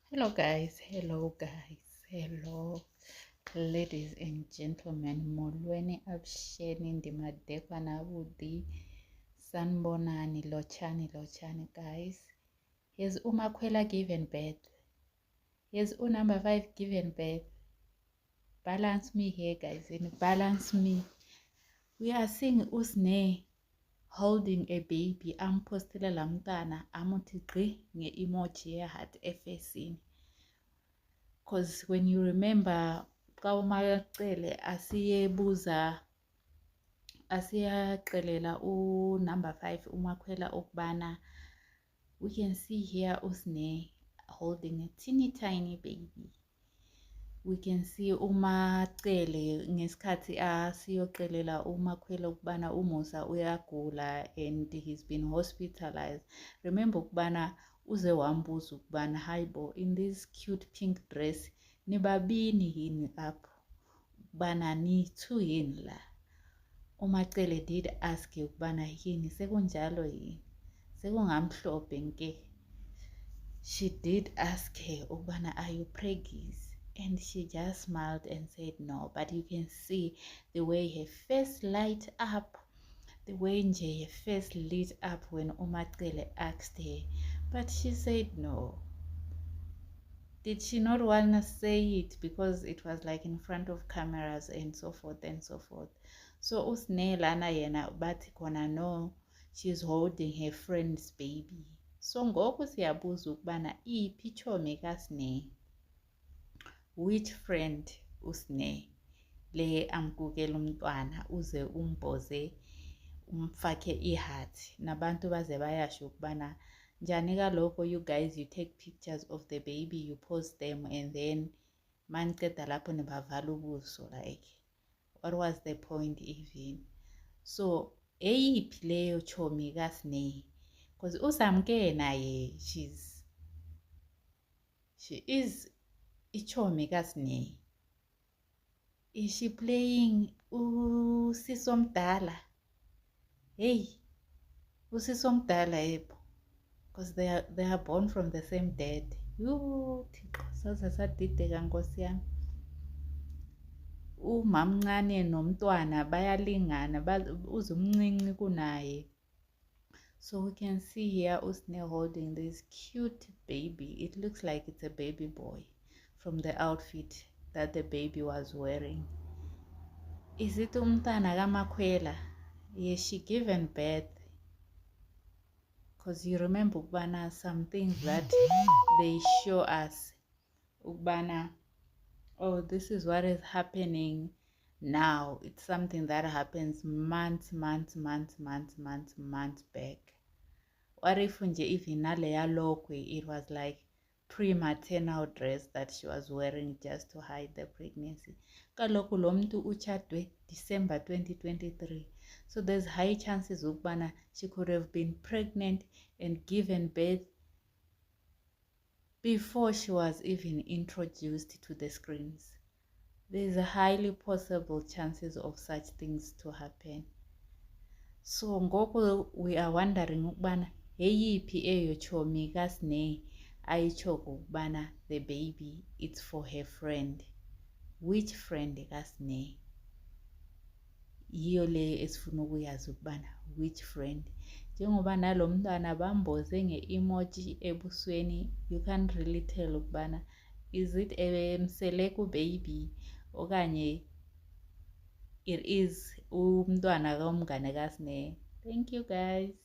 Hello ladies and gentlemen, molweni abusheni ndimadekwa nabudi sanibonani lochani guys. Here's umakwela given birth, here's number 5 given birth. Balance me here guys, and balance me. We are seeing Usne holding a baby, ampostile lamntana amuthi gqi nge-emoji ye-heart efacini. Because when you remember xa uMacele asiyaxelela number 5 umakwela ukubana, we can see here Usne holding a teeny tiny baby. We can see uMacele ngesikhathi asiyoxelela umakwela ukubana uMusa uyagula and he's been hospitalized. Remember ukubana uze wambuza ukubana, hayibo, in this cute pink dress nibabini yini apho, ukubana ni-2 yini la. uMacele did ask ukubana yini sekunjalo yini, sekungamhlophe nke. She did ask her ukubana, are you preggies? And she just smiled and said no. But you can see the way her face light up, the way nje her face lit up when uMacele asked her. But she said no. Did she not want to say it because it was like in front of cameras and so forth and so forth? So Usne lana yena bathi khona no, she's holding her friend's baby. So ngoku siyabuza ukubana iphi ichomi kaSne, which friend Usne le amkukela umntwana uze umboze umfake iheart, nabantu baze bayasho ukubana njani kaloko you guys, you take pictures of the baby, you post them, and then maniceda lapho nibavala ubuso. Like, what was the point even? So eyiphi leyo chomi kaSne? Because usamke naye she is ichomi kaSne. Is she playing usisomdala? Hey, usisomdala yebo, because they are born from the same dad. Thixo saze sadideka nkosi yami. Umamncane nomntwana bayalingana, uzumncinci kunaye. So we can see here Usne holding this cute baby. It looks like it's a baby boy from the outfit that the baby was wearing. Is it umntana kaMakwela? Yes, she given birth. Because you remember ukubana some things that they show us ukubana, oh, this is what is happening now. It's something that happens months back. What if nje even naleya lokwe, it was like pre-maternal dress that she was wearing just to hide the pregnancy. Kaloku lo muntu uchadwe December 2023. So there's high chances ukubana she could have been pregnant and given birth before she was even introduced to the screens. There's a highly possible chances of such things to happen. So ngoku we are wondering ukubana eyiphi eyo chomi kaSne ayichoko ukubana the baby it's for her friend. Which friend kaSne? Yiyo le esifuna ukuyazi ukubana which friend. Njengoba nalo mntwana bamboze nge-emoji ebusweni, you can't really tell ukubana is it a mseleku baby okanye it is umntwana kaumngane kaSne. Thank you guys.